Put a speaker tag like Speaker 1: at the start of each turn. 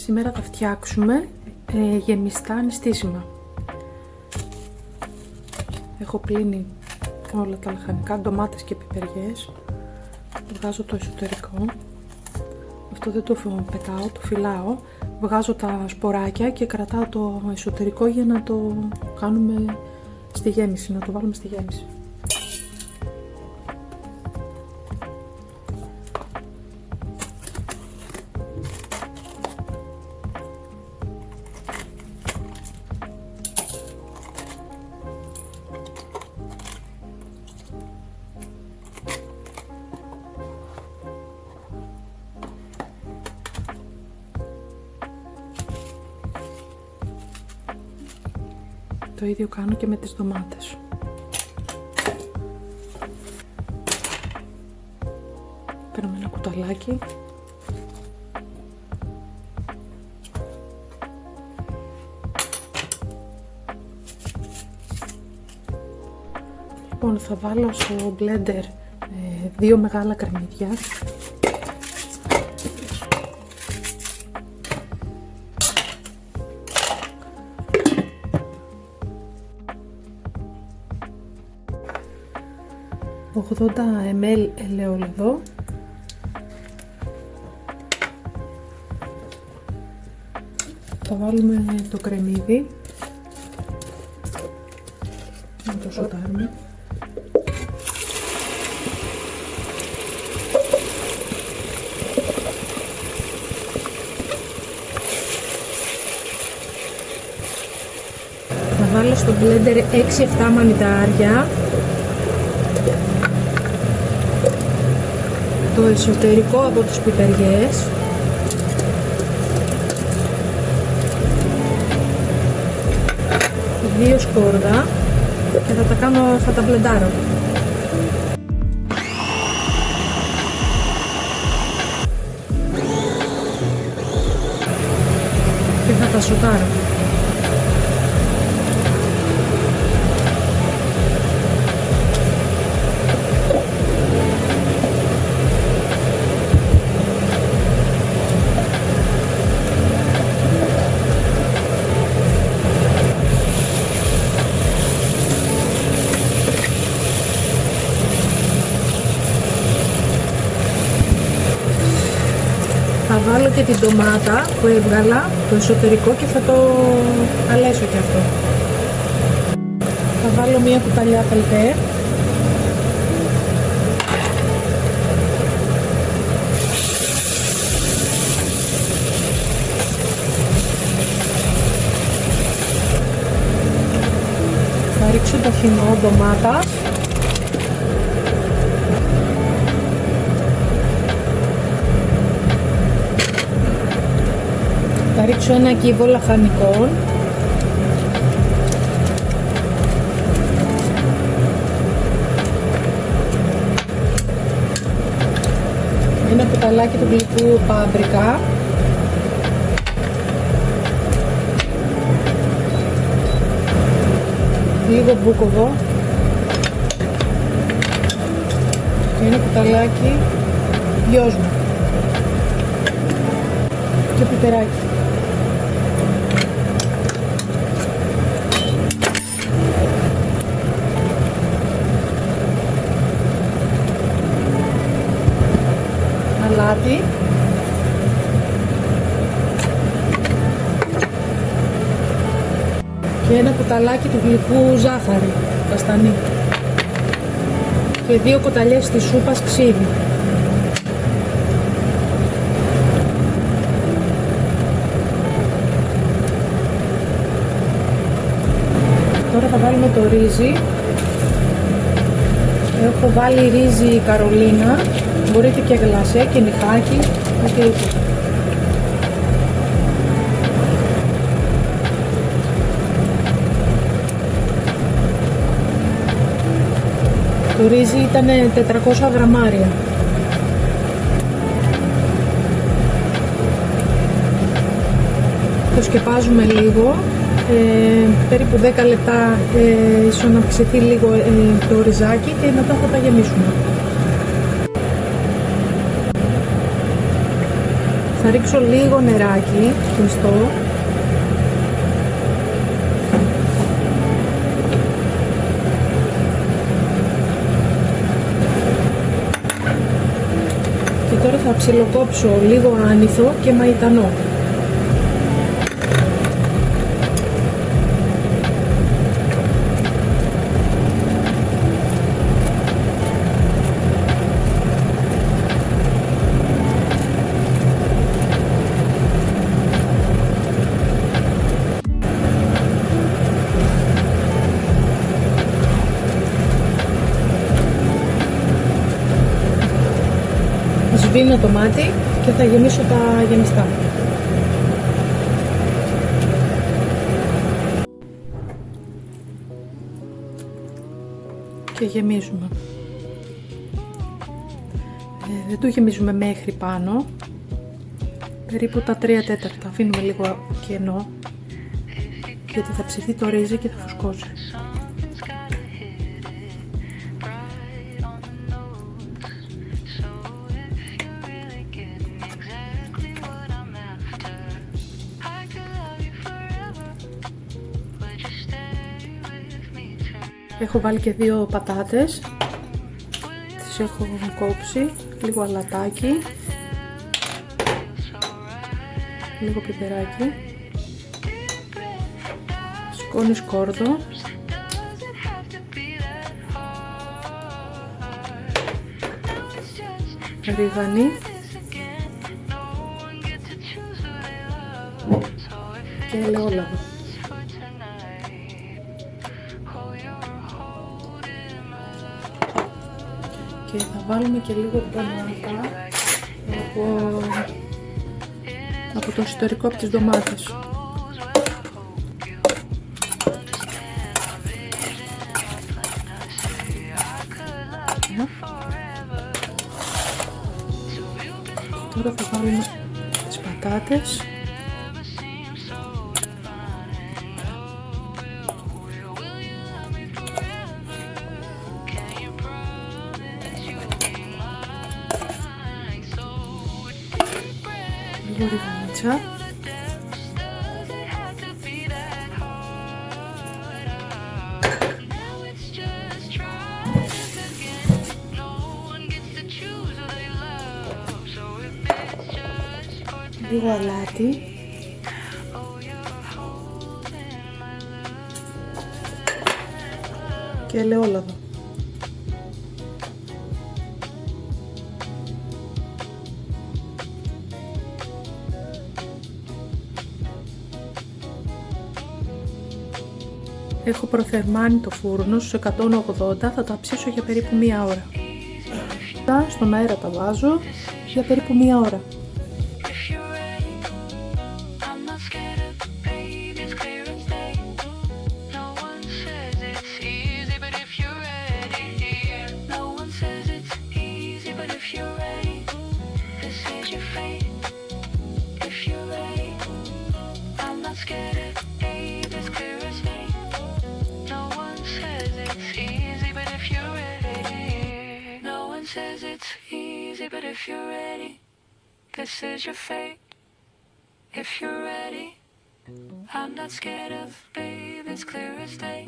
Speaker 1: Σήμερα θα φτιάξουμε γεμιστά νηστίσιμα. Έχω πλύνει όλα τα λαχανικά, ντομάτες και πιπεριές. Βγάζω το εσωτερικό. Αυτό δεν το πετάω, το φυλάω. Βγάζω τα σποράκια και κρατάω το εσωτερικό για να το κάνουμε στη γέμιση, να το βάλουμε στη γέμιση. Το ίδιο κάνω και με τις ντομάτες. Παίρνουμε ένα κουταλάκι. Λοιπόν, θα βάλω στο blender 2 μεγάλα κρεμμύδια. $80 ml ελαιόλαδο, θα βάλουμε το κρεμμύδι, να το σοτάρουμε. Θα βάλω στο blender 6-7 μανιτάρια. Το εσωτερικό από τις πιπεριές, δύο σκόρδα και θα τα μπλεντάρω. Και θα τα σοτάρω. Θα βάλω και την ντομάτα που έβγαλα, το εσωτερικό, και θα το αλέσω και αυτό. Θα βάλω μία κουταλιά πελτέ. Θα ρίξω το χυμό ντομάτα. Θα ρίξω ένα κύβο λαχανικών. Ένα κουταλάκι του γλυκού πάμπρικα. Λίγο μπούκοβο. Και ένα κουταλάκι γιόσμου. Και πιπεράκι. Αλάτι. Και ένα κουταλάκι του γλυκού ζάχαρη, καστανή. Και 2 κουταλιές της σούπας ξύδι. Τώρα θα βάλουμε το ρύζι. Έχω βάλει ρύζι Καρολίνα. Μπορείτε και γλασέ και νυχάκι, οτιδήποτε. Το ρύζι ήταν 400 γραμμάρια. Το σκεπάζουμε λίγο, περίπου 10 λεπτά, ίσως να ψηθεί λίγο το ριζάκι και μετά θα τα γεμίσουμε. Θα ρίξω λίγο νεράκι κλειστό. Και τώρα θα ψιλοκόψω λίγο άνηθο και μαϊτανό. Σβήνω το μάτι και θα γεμίσω τα γεμιστά. Και γεμίζουμε. Δεν το γεμίζουμε μέχρι πάνω. Περίπου τα 3/4. Αφήνουμε λίγο κενό, γιατί θα ψηθεί το ρύζι και θα φουσκώσει. Έχω βάλει και 2 πατάτες, τις έχω κόψει, λίγο αλατάκι, λίγο πιπεράκι, σκόνη σκόρδο, ρίγανη και ελαιόλαδο. Και θα βάλουμε και λίγο ντομάτα από το εσωτερικό από τις ντομάτες. Τώρα θα βάλουμε τις πατάτες. Λίγο ριγανίτσα. Λίγο αλάτι. Και ελαιόλαδο. Έχω προθερμάνει το φούρνο στους 180, θα τα ψήσω για περίπου 1 ώρα. Στον αέρα τα βάζω για περίπου 1 ώρα.
Speaker 2: Says it's easy, but if you're ready, this is your fate. If you're ready, I'm not scared of, babe, it's clear as day.